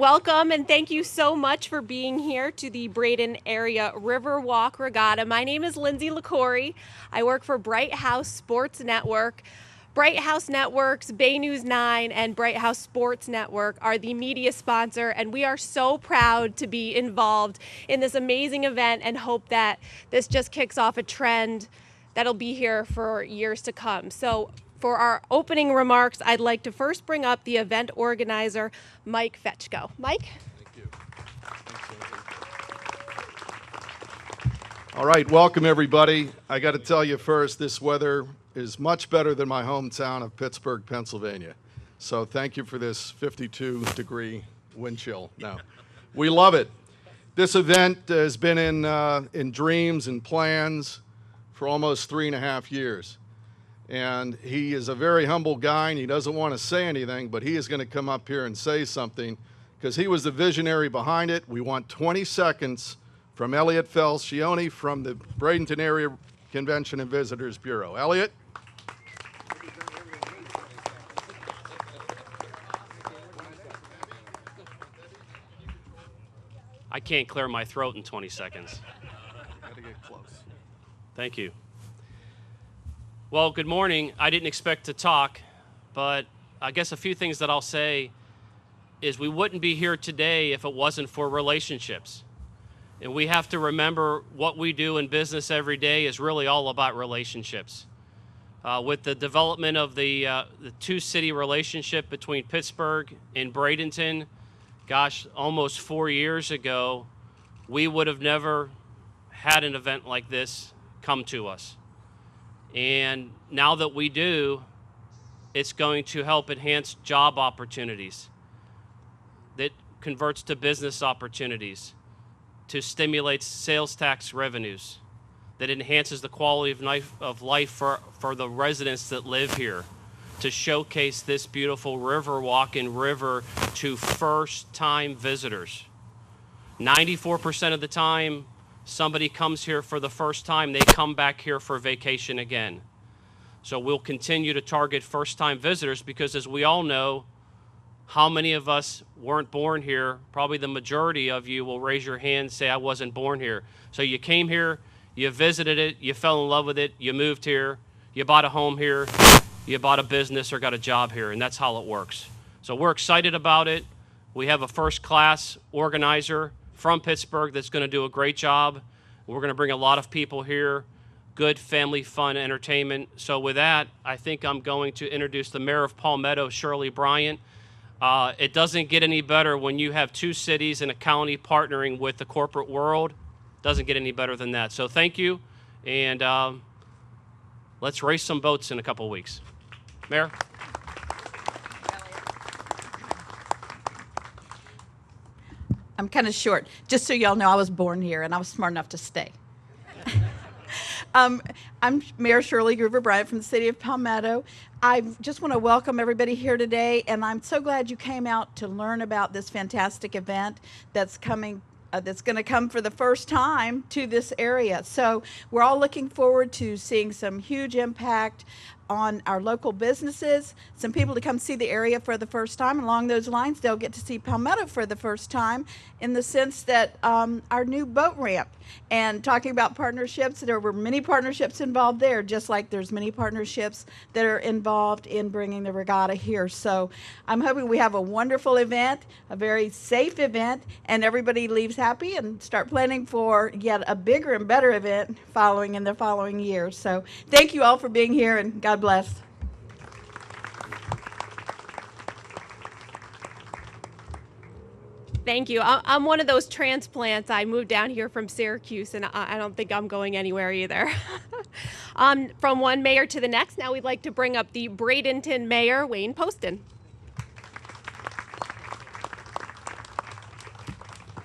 Welcome and thank you so much for being here to the Braden Area RiverWalk Regatta. My name is Lindsay LaCorey. I work for Bright House Sports Network. Bright House Networks, Bay News 9, and Bright House Sports Network are the media sponsor, and we are so proud to be involved in this amazing event and hope that this just kicks off a trend that'll be here for years to come. So for our opening remarks, I'd like to first bring up the event organizer, Mike Fetchko. Mike? Thank you. All right, welcome everybody. I got to tell you first, this weather is much better than my hometown of Pittsburgh, Pennsylvania. So thank you for this 52-degree wind chill. No, we love it. This event has been in dreams and plans for almost 3.5 years. And he is a very humble guy, and he doesn't want to say anything, but he is going to come up here and say something because he was the visionary behind it. We want 20 seconds from Elliot Falcione from the Bradenton Area Convention and Visitors Bureau. Elliot? I can't clear my throat in 20 seconds. Got to get close. Thank you. Well, good morning. I didn't expect to talk, but I guess a few things that I'll say is we wouldn't be here today if it wasn't for relationships. And we have to remember what we do in business every day is really all about relationships. With the development of the two-city relationship between Pittsburgh and Bradenton, gosh, almost 4 years ago, we would have never had an event like this come to us. And now that we do, it's going to help enhance job opportunities. That converts to business opportunities, to stimulate sales tax revenues, that enhances the quality of life for the residents that live here, to showcase this beautiful RiverWalk and river to first-time visitors. 94% of the time, somebody comes here for the first time, they come back here for vacation again. So we'll continue to target first-time visitors because, as we all know, how many of us weren't born here? Probably the majority of you will raise your hand and say, I wasn't born here. So you came here, you visited it, you fell in love with it, you moved here, you bought a home here, you bought a business or got a job here, and that's how it works. So we're excited about it. We have a first-class organizer from Pittsburgh that's going to do a great job. We're going to bring a lot of people here, good family fun entertainment. So with that, I think I'm going to introduce the Mayor of Palmetto, Shirley Bryant. It doesn't get any better when you have two cities and a county partnering with the corporate world. Doesn't get any better than that. So thank you, and let's race some boats in a couple of weeks. Mayor? I'm kind of short. Just so y'all know, I was born here, and I was smart enough to stay. I'm Mayor Shirley Groover Bryant from the city of Palmetto. I just want to welcome everybody here today, and I'm so glad you came out to learn about this fantastic event that's coming. That's going to come for the first time to this area. So we're all looking forward to seeing some huge impact on our local businesses, some people to come see the area for the first time. Along those lines, they'll get to see Palmetto for the first time in the sense that our new boat ramp. And talking about partnerships, there were many partnerships involved there, just like there's many partnerships that are involved in bringing the regatta here. So I'm hoping we have a wonderful event, a very safe event, and everybody leaves happy and start planning for yet a bigger and better event following in the following years. So thank you all for being here, and God bless. Thank you. I'm one of those transplants. I moved down here from Syracuse, and I don't think I'm going anywhere either. From one mayor to the next, now we'd like to bring up the Bradenton Mayor, Wayne Poston.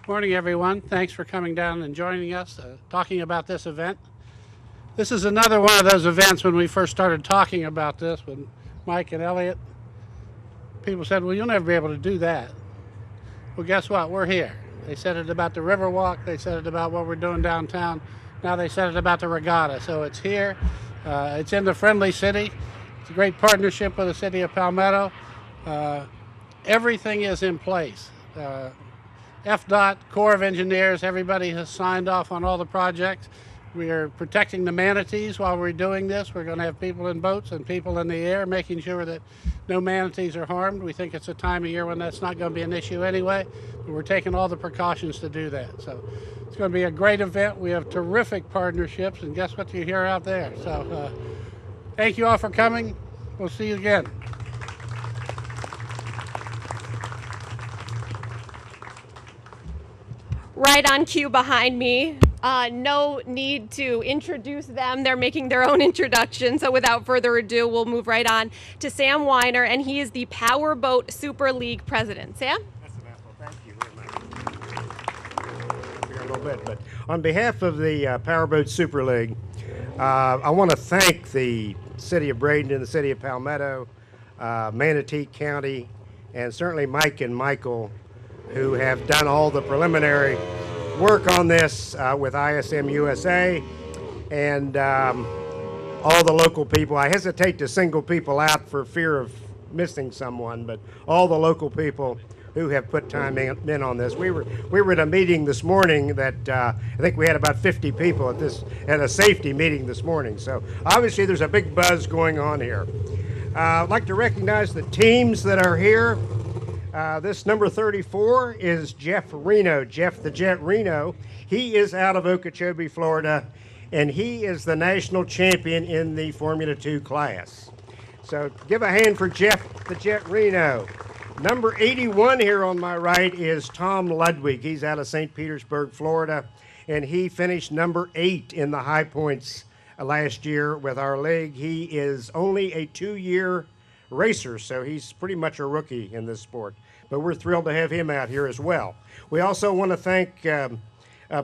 Morning, everyone. Thanks for coming down and joining us, talking about this event. This is another one of those events when we first started talking about this with Mike and Elliot. People said, well, you'll never be able to do that. Well, guess what? We're here. They said it about the RiverWalk. They said it about what we're doing downtown. Now they said it about the regatta. So it's here. It's in the friendly city. It's a great partnership with the city of Palmetto. Everything is in place. FDOT, Corps of Engineers, everybody has signed off on all the projects. We are protecting the manatees while we're doing this. We're going to have people in boats and people in the air making sure that no manatees are harmed. We think it's a time of year when that's not going to be an issue anyway, but we're taking all the precautions to do that. So it's going to be a great event. We have terrific partnerships, and guess what you hear out there. So thank you all for coming. We'll see you again. Right on cue behind me. No need to introduce them. They're making their own introduction. So without further ado, we'll move right on to Sam Weiner, and he is the Powerboat Super League president. Sam? That's a mouthful. Thank you very much. Here a little bit, but on behalf of the Powerboat Super League, I want to thank the City of Bradenton, the City of Palmetto, Manatee County, and certainly Mike and Michael, who have done all the preliminary work on this with ISM USA and all the local people. I hesitate to single people out for fear of missing someone, but all the local people who have put time in on this. We were at a meeting this morning that I think we had about 50 people at a safety meeting this morning. So obviously there's a big buzz going on here. I'd like to recognize the teams that are here. This number 34 is Jeff Reno, Jeff the Jet Reno. He is out of Okeechobee, Florida, and he is the national champion in the Formula 2 class. So give a hand for Jeff the Jet Reno. Number 81 here on my right is Tom Ludwig. He's out of St. Petersburg, Florida, and he finished number 8 in the high points last year with our league. He is only a 2-year racer, so he's pretty much a rookie in this sport. But we're thrilled to have him out here as well. We also want to thank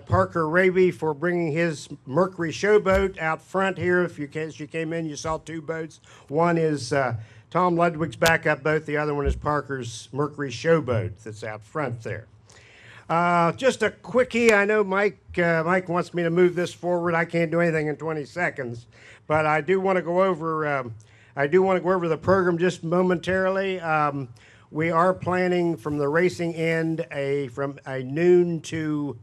Parker Raby for bringing his Mercury showboat out front here. As you came in, you saw 2 boats. One is Tom Ludwig's backup boat. The other one is Parker's Mercury showboat that's out front there. Just a quickie. I know Mike wants me to move this forward. I can't do anything in 20 seconds, but I do want to go over the program just momentarily. We are planning from the racing end from a noon to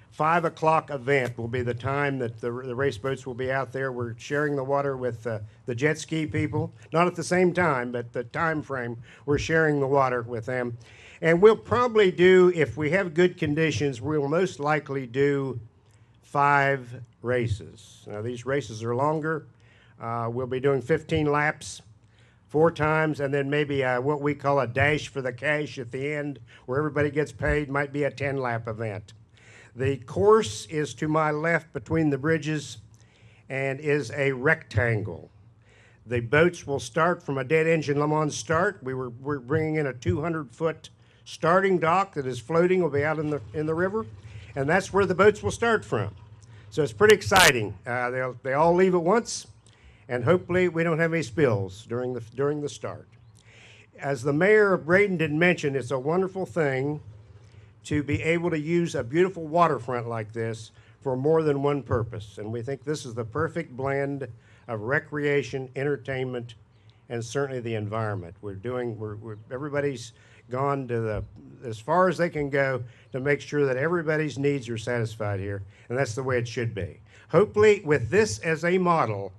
5 o'clock event will be the time that the race boats will be out there. We're sharing the water with the jet ski people, not at the same time, but the time frame, we're sharing the water with them. And we'll probably do, if we have good conditions, we'll most likely do 5 races. Now, these races are longer. We'll be doing 15 laps 4 times, and then maybe what we call a dash for the cash at the end, where everybody gets paid, might be a 10-lap event. The course is to my left between the bridges and is a rectangle. The boats will start from a dead engine Le Mans start. We're bringing in a 200-foot starting dock that is floating, will be out in the river, and that's where the boats will start from. So it's pretty exciting. They all leave at once, and hopefully we don't have any spills during the start. As the mayor of Bradenton mentioned, it's a wonderful thing to be able to use a beautiful waterfront like this for more than one purpose. And we think this is the perfect blend of recreation, entertainment, and certainly the environment. Everybody's gone to as far as they can go to make sure that everybody's needs are satisfied here, and that's the way it should be. Hopefully, with this as a model,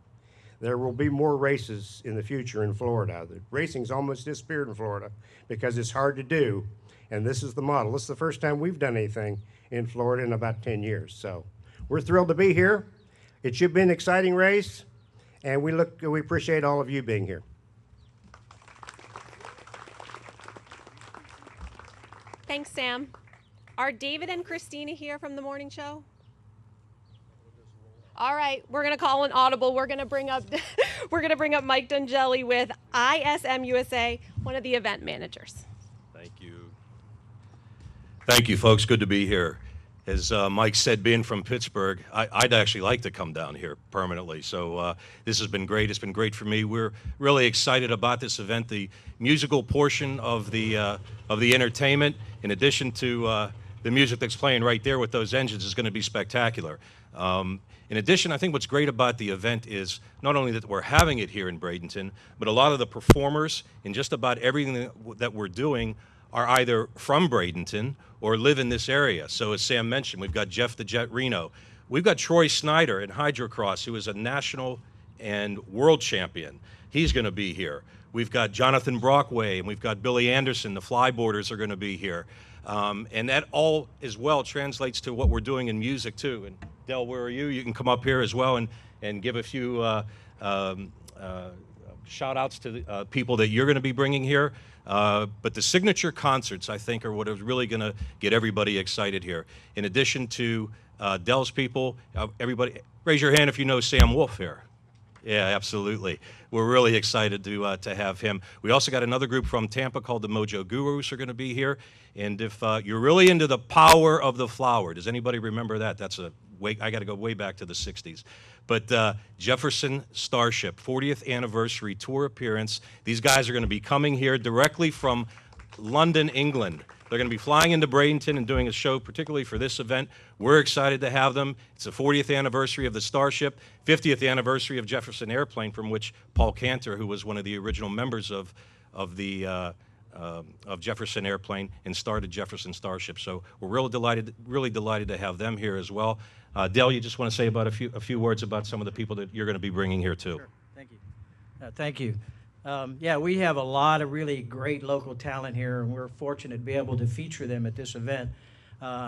there will be more races in the future in Florida. The racing's almost disappeared in Florida because it's hard to do, and this is the model. This is the first time we've done anything in Florida in about 10 years. So we're thrilled to be here. It should be an exciting race, and we appreciate all of you being here. Thanks, Sam. Are David and Christina here from the morning show? All right, we're gonna call an audible. We're gonna bring up Mike Dungelli with ISM USA, one of the event managers. Thank you. Thank you, folks. Good to be here. As Mike said, being from Pittsburgh, I'd actually like to come down here permanently. So this has been great. It's been great for me. We're really excited about this event. The musical portion of the entertainment, in addition to the music that's playing right there with those engines, is going to be spectacular. In addition, I think what's great about the event is not only that we're having it here in Bradenton, but a lot of the performers and just about everything that we're doing are either from Bradenton or live in this area. So as Sam mentioned, we've got Jeff the Jet Reno. We've got Troy Snyder in hydrocross, who is a national and world champion. He's going to be here. We've got Jonathan Brockway, and we've got Billy Anderson. The flyboarders are going to be here. And that all as well translates to what we're doing in music too. And Del, where are you? You can come up here as well and give a few shout outs to the people that you're going to be bringing here. But the signature concerts, I think, are what is really going to get everybody excited here. In addition to Del's people, everybody, raise your hand if you know Sam Wolf here. Yeah, absolutely. We're really excited to have him. We also got another group from Tampa called the Mojo Gurus are going to be here. And if you're really into the power of the flower, does anybody remember that? That's I got to go way back to the 60s. But Jefferson Starship, 40th anniversary tour appearance. These guys are going to be coming here directly from London, England. They're going to be flying into Bradenton and doing a show particularly for this event. We're excited to have them. It's the 40th anniversary of the Starship, 50th anniversary of Jefferson Airplane, from which Paul Cantor, who was one of the original members of Jefferson Airplane, and started Jefferson Starship. So we're really delighted to have them here as well. Del, you just want to say about a few words about some of the people that you're going to be bringing here too. Sure. Thank you. Thank you. Yeah, we have a lot of really great local talent here, and we're fortunate to be able to feature them at this event.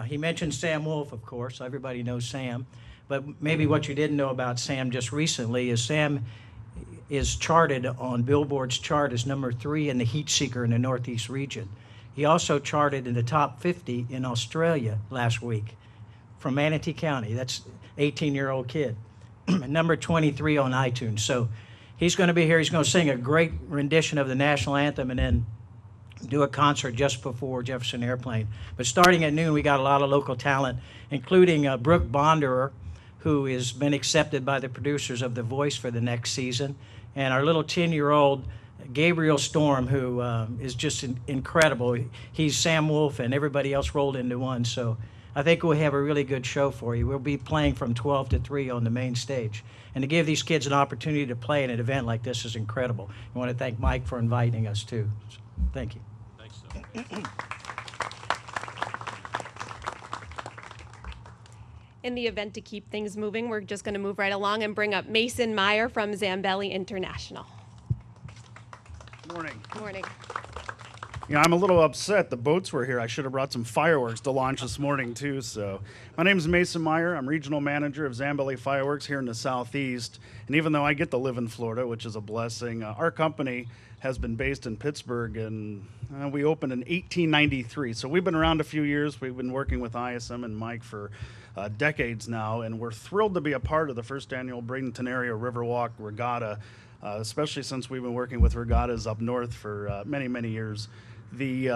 He mentioned Sam Wolf, of course. Everybody knows Sam. But maybe what you didn't know about Sam just recently is Sam is charted on Billboard's chart as #3 in the heat seeker in the Northeast region. He also charted in the top 50 in Australia last week from Manatee County. That's 18-year-old kid. Number 23 on iTunes. So he's going to be here. He's going to sing a great rendition of the national anthem and then do a concert just before Jefferson Airplane. But starting at noon, we got a lot of local talent, including Brooke Bonderer, who has been accepted by the producers of The Voice for the next season, and our little 10-year-old Gabriel Storm, who is just incredible. He's Sam Wolf and everybody else rolled into one. So I think we'll have a really good show for you. We'll be playing from 12 to 3 on the main stage. And to give these kids an opportunity to play in an event like this is incredible. I want to thank Mike for inviting us, too. So, thank you. Thanks, Del. In the event to keep things moving, we're just going to move right along and bring up Mason Meyer from Zambelli International. Morning. Morning. You know, I'm a little upset. The boats were here. I should have brought some fireworks to launch this morning, too. So, my name is Mason Meyer. I'm regional manager of Zambelli Fireworks here in the Southeast. And even though I get to live in Florida, which is a blessing, our company has been based in Pittsburgh, and we opened in 1893. So, we've been around a few years. We've been working with ISM and Mike for decades now, and we're thrilled to be a part of the first annual Bradenton Area RiverWalk Regatta, especially since we've been working with regattas up north for many, many years. The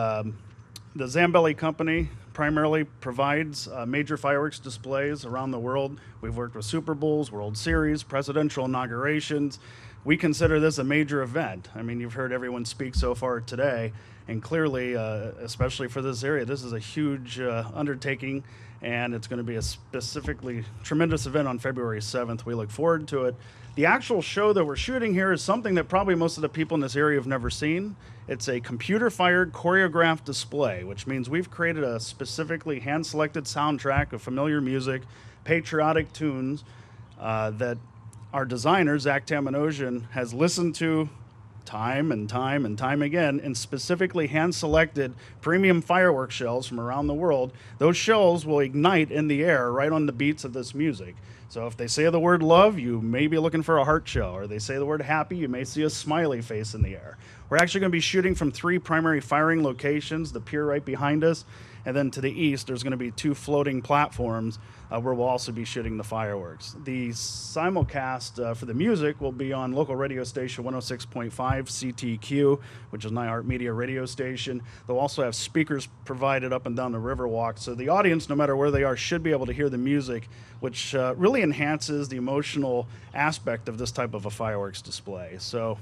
Zambelli company primarily provides major fireworks displays around the world. We've worked with Super Bowls, World Series, presidential inaugurations. We consider this a major event. I mean, you've heard everyone speak so far today, and clearly, especially for this area, this is a huge undertaking, and it's going to be a specifically tremendous event on February 7th. We look forward to it. The actual show that we're shooting here is something that probably most of the people in this area have never seen. It's a computer-fired choreographed display, which means we've created a specifically hand-selected soundtrack of familiar music, patriotic tunes that our designer, Zach Tamanosian, has listened to time and time and time again, and specifically hand-selected premium fireworks shells from around the world. Those shells will ignite in the air right on the beats of this music. So if they say the word love, you may be looking for a heart shell, or they say the word happy, you may see a smiley face in the air. We're actually going to be shooting from 3 primary firing locations, the pier right behind us, and then to the east there's going to be 2 floating platforms where we'll also be shooting the fireworks. The simulcast for the music will be on local radio station 106.5 CTQ, which is an iHeartMedia radio station. They'll also have speakers provided up and down the RiverWalk, so the audience, no matter where they are, should be able to hear the music, which really enhances the emotional aspect of this type of a fireworks display. So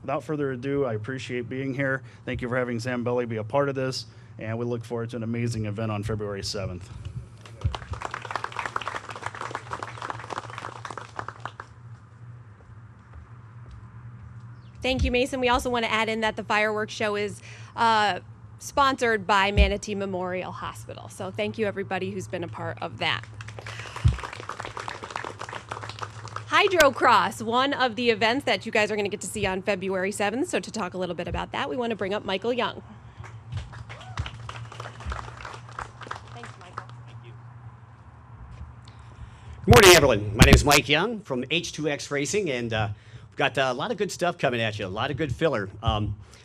without further ado, I appreciate being here. Thank you for having Zambelli be a part of this, and we look forward to an amazing event on February 7th. Thank you, Mason. We also want to add in that the fireworks show is sponsored by Manatee Memorial Hospital. So thank you everybody who's been a part of that. Hydrocross, one of the events that you guys are going to get to see on February 7th. So to talk a little bit about that, we want to bring up Michael Young. Thanks, Michael. Good morning, everyone. My name is Mike Young from H2X Racing, and we've got a lot of good stuff coming at you, a lot of good filler.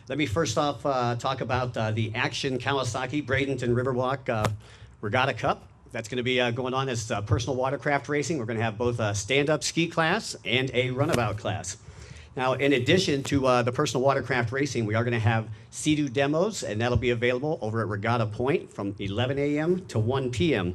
Let me first off talk about the Action Kawasaki Bradenton RiverWalk Regatta Cup. That's going to be going on as personal watercraft racing. We're going to have both a stand-up ski class and a runabout class. Now, in addition to the personal watercraft racing, we are going to have Sea-Doo demos, and that'll be available over at Regatta Point from 11 a.m. to 1 p.m.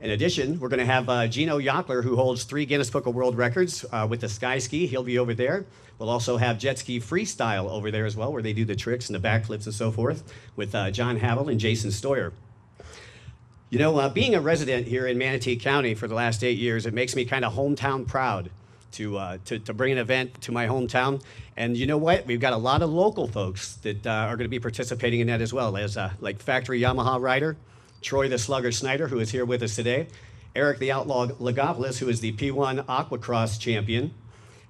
In addition, we're going to have Gino Yockler, who holds 3 Guinness Book of World Records with the sky ski. He'll be over there. We'll also have Jet Ski Freestyle over there as well, where they do the tricks and the backflips and so forth, with John Havel and Jason Stoyer. You know, being a resident here in Manatee County for the last 8 years, it makes me kind of hometown proud to bring an event to my hometown. And you know what? We've got a lot of local folks that are going to be participating in that as well, as like Factory Yamaha rider, Troy the Slugger Snyder, who is here with us today, Eric the Outlaw Lagopoulos, who is the P1 Aquacross champion,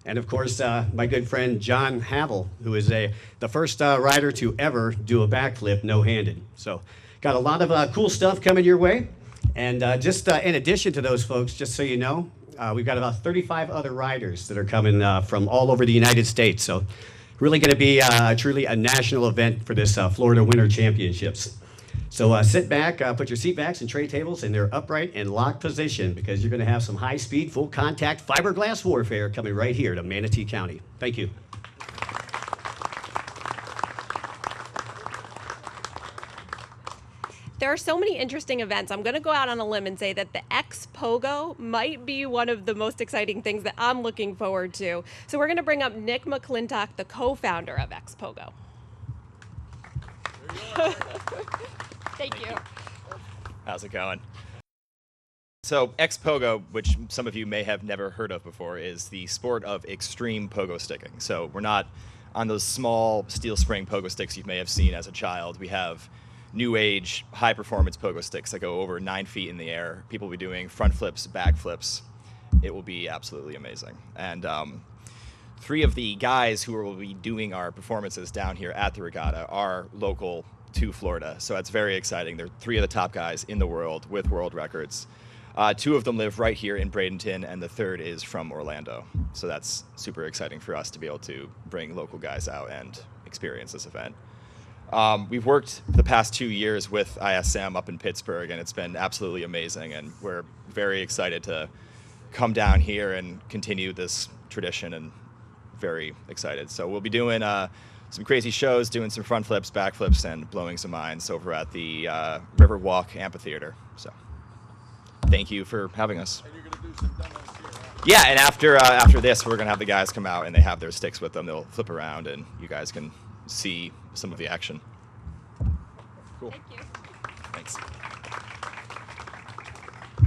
and of course, my good friend John Havel, who is the first rider to ever do a backflip no-handed. So got a lot of cool stuff coming your way. And just in addition to those folks, just so you know, we've got about 35 other riders that are coming from all over the United States. So really going to be truly a national event for this Florida Winter Championships. So sit back, put your seat backs and tray tables in their upright and locked position, because you're going to have some high-speed, full-contact fiberglass warfare coming right here to Manatee County. Thank you. There are so many interesting events. I'm going to go out on a limb and say that the X-Pogo might be one of the most exciting things that I'm looking forward to. So we're going to bring up Nick McClintock, the co-founder of X-Pogo. Thank you. How's it going? So X-Pogo, which some of you may have never heard of before, is the sport of extreme pogo sticking. So we're not on those small steel spring pogo sticks you may have seen as a child. We have new age, high performance pogo sticks that go over 9 feet in the air. People will be doing front flips, back flips. It will be absolutely amazing. And 3 of the guys who will be doing our performances down here at the regatta are local to Florida. So that's very exciting. They're 3 of the top guys in the world with world records. 2 of them live right here in Bradenton, and the 3rd is from Orlando. So that's super exciting for us to be able to bring local guys out and experience this event. We've worked the past 2 years with ISM up in Pittsburgh, and it's been absolutely amazing, and we're very excited to come down here and continue this tradition, and very excited. So we'll be doing some crazy shows, doing some front flips, back flips, and blowing some minds over at the RiverWalk Amphitheater. So thank you for having us. And you're gonna do some demos here, right? Yeah, and after this, we're going to have the guys come out, and they have their sticks with them. They'll flip around, and you guys can see some of the action. Cool. Thank you. Thanks.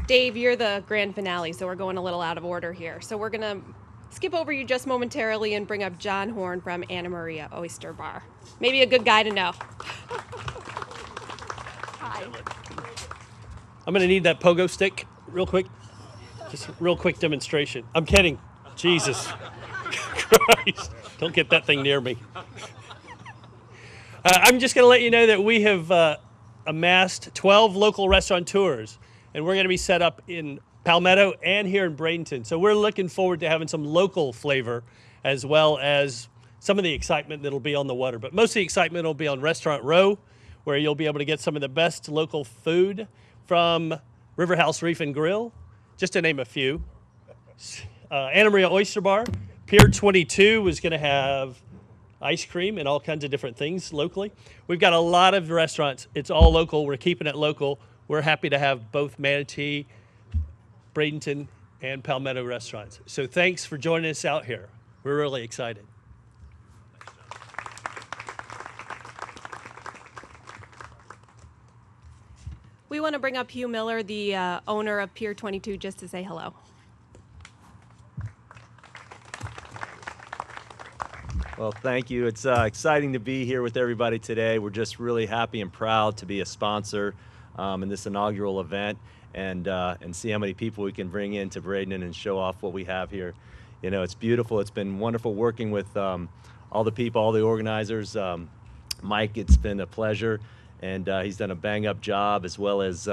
Dave, you're the grand finale, so we're going a little out of order here. So we're going to skip over you just momentarily and bring up John Horn from Anna Maria Oyster Bar. Maybe a good guy to know. Hi. I'm going to need that pogo stick real quick. Just a real quick demonstration. I'm kidding. Jesus Christ. Don't get that thing near me. I'm just going to let you know that we have amassed 12 local restaurateurs, and we're going to be set up in Palmetto and here in Bradenton. So we're looking forward to having some local flavor as well as some of the excitement that'll be on the water. But most of the excitement will be on Restaurant Row, where you'll be able to get some of the best local food from River House Reef and Grill, just to name a few. Anna Maria Oyster Bar, Pier 22 is going to have ice cream and all kinds of different things locally. We've got a lot of restaurants. It's all local. We're keeping it local. We're happy to have both Manatee, Bradenton, and Palmetto restaurants. So thanks for joining us out here. We're really excited. We want to bring up Hugh Miller, the owner of Pier 22, just to say hello. Well, thank you. It's exciting to be here with everybody today. We're just really happy and proud to be a sponsor in this inaugural event and see how many people we can bring into Bradenton and show off what we have here. You know, it's beautiful. It's been wonderful working with all the people, all the organizers. Mike, it's been a pleasure, and he's done a bang-up job, as well as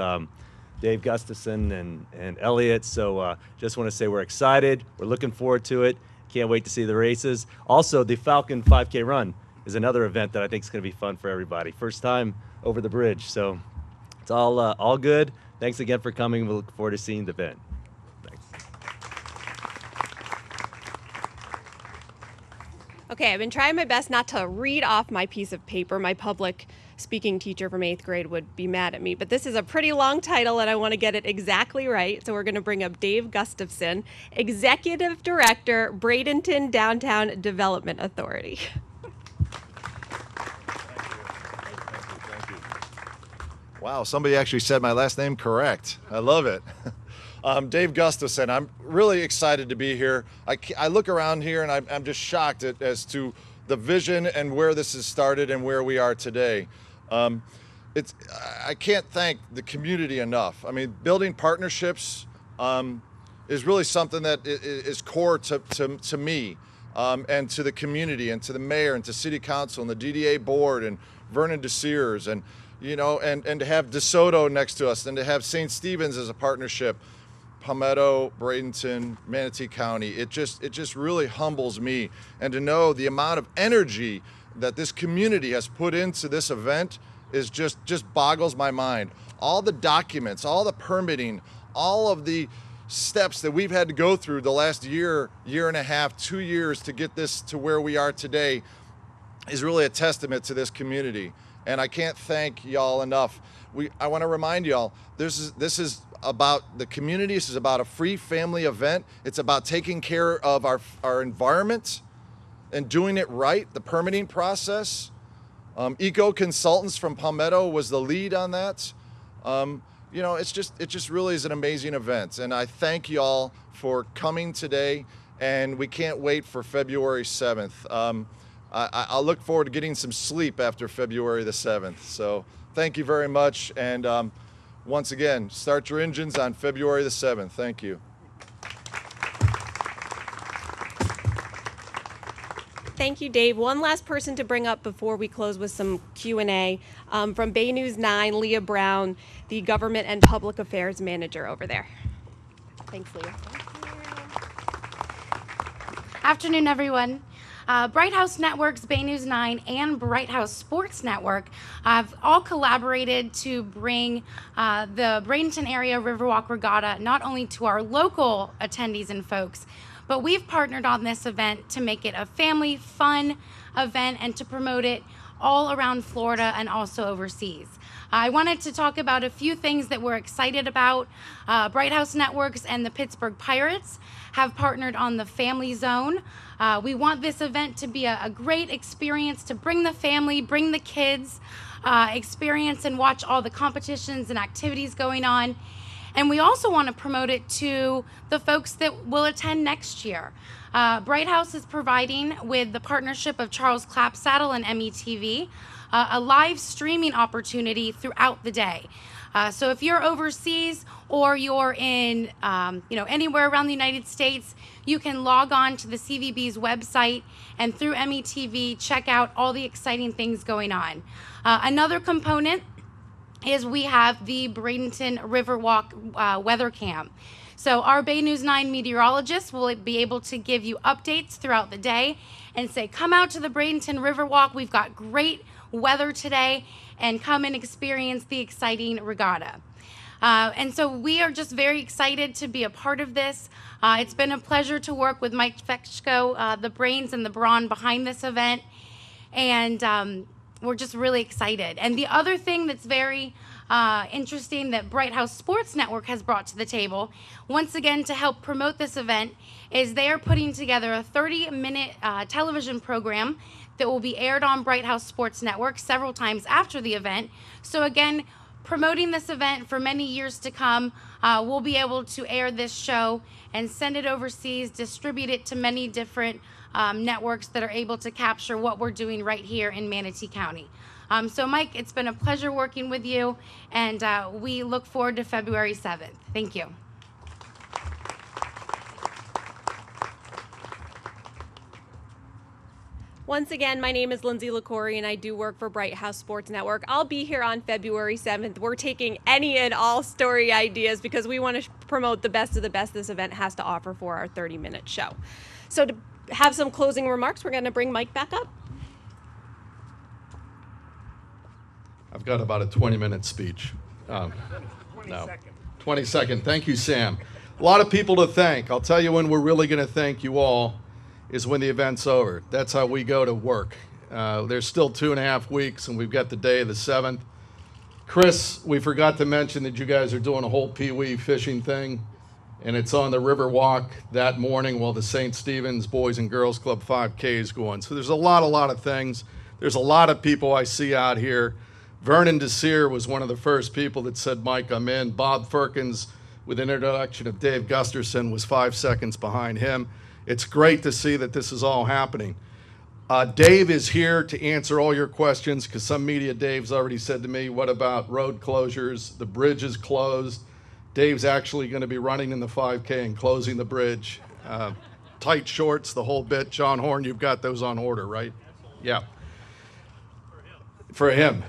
Dave Gustafson and Elliot. So just want to say we're excited. We're looking forward to it. Can't wait to see the races. Also, the Falcon 5K Run is another event that I think is going to be fun for everybody. First time over the bridge, so it's all good. Thanks again for coming. We look forward to seeing the event. Thanks. Okay, I've been trying my best not to read off my piece of paper. My public speaking teacher from 8th grade would be mad at me, but this is a pretty long title and I want to get it exactly right. So we're going to bring up Dave Gustafson, Executive Director, Bradenton Downtown Development Authority. Thank you. Wow, somebody actually said my last name correct. I love it. Dave Gustafson. I'm really excited to be here. I look around here and I'm just shocked as to the vision and where this has started and where we are today. I can't thank the community enough. I mean, building partnerships is really something that is core to me and to the community and to the mayor and to city council and the DDA board and Vernon DeSears and, you know, and to have DeSoto next to us and to have St. Stephen's as a partnership, Palmetto, Bradenton, Manatee County. It just really humbles me, and to know the amount of energy that this community has put into this event is just boggles my mind. All the documents, all the permitting, all of the steps that we've had to go through the last year and a half, 2 years to get this to where we are today is really a testament to this community. And I can't thank y'all enough. I want to remind y'all, this is about the community. This is about a free family event. It's about taking care of our environment and doing it right, the permitting process. Eco Consultants from Palmetto was the lead on that. You know, it just really is an amazing event. And I thank y'all for coming today, and we can't wait for February 7th. I'll look forward to getting some sleep after February the 7th. So thank you very much. And once again, start your engines on February the 7th. Thank you. Thank you, Dave. One last person to bring up before we close with some Q&A. From Bay News 9, Leah Brown, the Government and Public Affairs Manager over there. Thanks, Leah. Afternoon, everyone. Bright House Networks, Bay News 9, and Bright House Sports Network have all collaborated to bring the Bradenton area RiverWalk Regatta not only to our local attendees and folks, but we've partnered on this event to make it a family fun event and to promote it all around Florida and also overseas. I wanted to talk about a few things that we're excited about. Bright House Networks and the Pittsburgh Pirates have partnered on the Family Zone. We want this event to be a great experience to bring the family, bring the kids, experience and watch all the competitions and activities going on. And we also want to promote it to the folks that will attend next year. Bright House is providing, with the partnership of Charles Clapsaddle and METV, a live streaming opportunity throughout the day. So if you're overseas or you're in anywhere around the United States, you can log on to the CVB's website and through METV check out all the exciting things going on. Another component is we have the Bradenton RiverWalk weather cam. So our Bay News 9 meteorologists will be able to give you updates throughout the day and say, come out to the Bradenton RiverWalk. We've got great weather today, and come and experience the exciting regatta. And so we are just very excited to be a part of this. It's been a pleasure to work with Mike Fechko, the brains and the brawn behind this event. And we're just really excited. And the other thing that's very interesting that Bright House Sports Network has brought to the table, once again to help promote this event, is they are putting together a 30-minute television program that will be aired on Bright House Sports Network several times after the event. So again, promoting this event for many years to come. We'll be able to air this show and send it overseas, distribute it to many different networks that are able to capture what we're doing right here in Manatee County. So Mike, it's been a pleasure working with you, and we look forward to February 7th. Thank you. Once again, my name is Lindsay LaCorey, and I do work for Bright House Sports Network. I'll be here on February 7th. We're taking any and all story ideas because we want to promote the best of the best this event has to offer for our 30-minute show. So to have some closing remarks, we're going to bring Mike back up. I've got about a 20-minute speech. 20 second. Thank you, Sam. A lot of people to thank. I'll tell you when we're really going to thank you all is when the event's over. That's how we go to work. There's still 2.5 weeks, and we've got the day of the 7th. Chris, we forgot to mention that you guys are doing a whole Pee-wee fishing thing, and it's on the RiverWalk that morning while the St. Stephen's Boys and Girls Club 5K is going. So there's a lot of things. There's a lot of people I see out here. Vernon Desir was one of the first people that said, Mike, I'm in. Bob Firkins, with an introduction of Dave Gusterson, was 5 seconds behind him. It's great to see that this is all happening. Dave is here to answer all your questions because some media Dave's already said to me, what about road closures? The bridge is closed. Dave's actually going to be running in the 5K and closing the bridge. Tight shorts, the whole bit. John Horn, you've got those on order, right? Yeah. For him.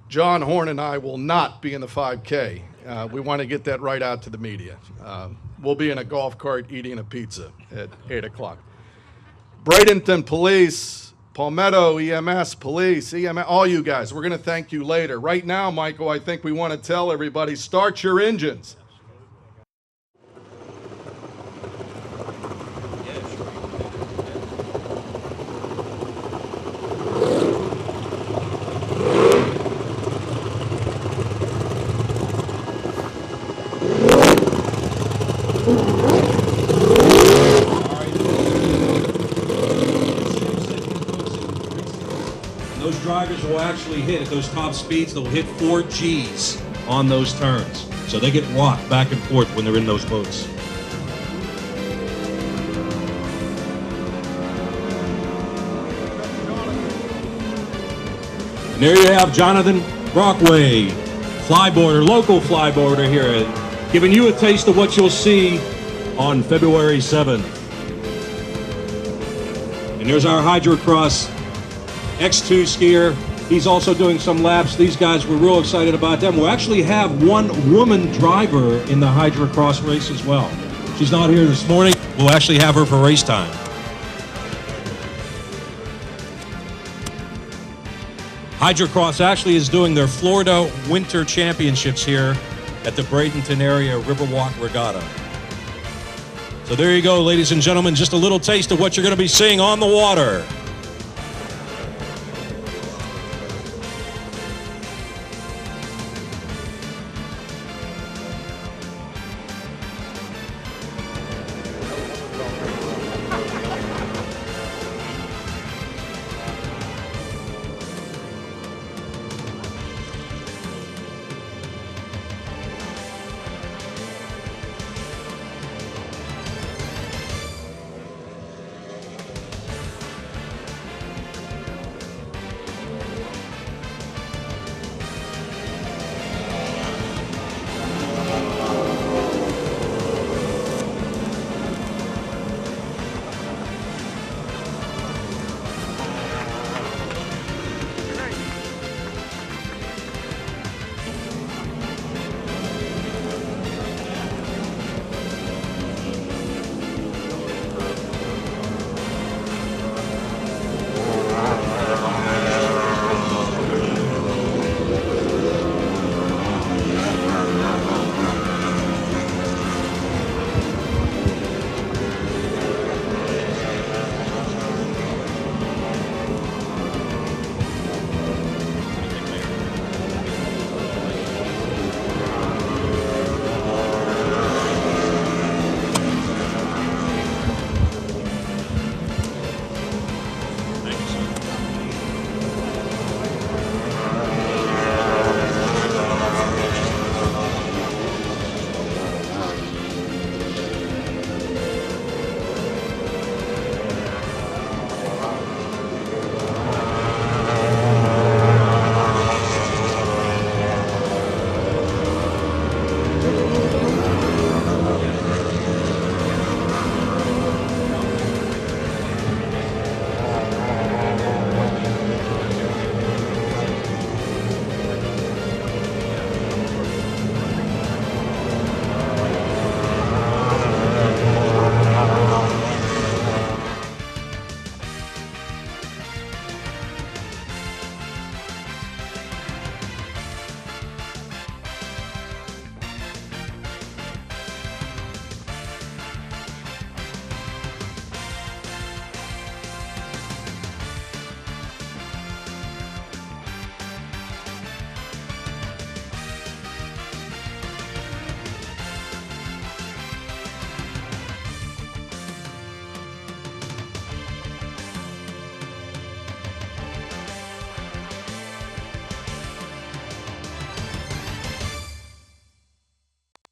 John Horn and I will not be in the 5K. We want to get that right out to the media. We'll be in a golf cart eating a pizza at 8 o'clock. Bradenton Police, Palmetto EMS Police, EMS, all you guys, we're going to thank you later. Right now, Michael, I think we want to tell everybody, start your engines. Those drivers will actually hit, at those top speeds, they'll hit 4 Gs on those turns. So they get rocked back and forth when they're in those boats. And there you have Jonathan Brockway, flyboarder, local flyboarder here, giving you a taste of what you'll see on February 7th. And there's our Hydrocross X2 skier. He's also doing some laps. These guys, we're real excited about them. We'll actually have one woman driver in the Hydrocross race as well. She's not here this morning. We'll actually have her for race time. Hydrocross actually is doing their Florida Winter Championships here at the Bradenton area RiverWalk Regatta. So there you go, ladies and gentlemen, just a little taste of what you're going to be seeing on the water.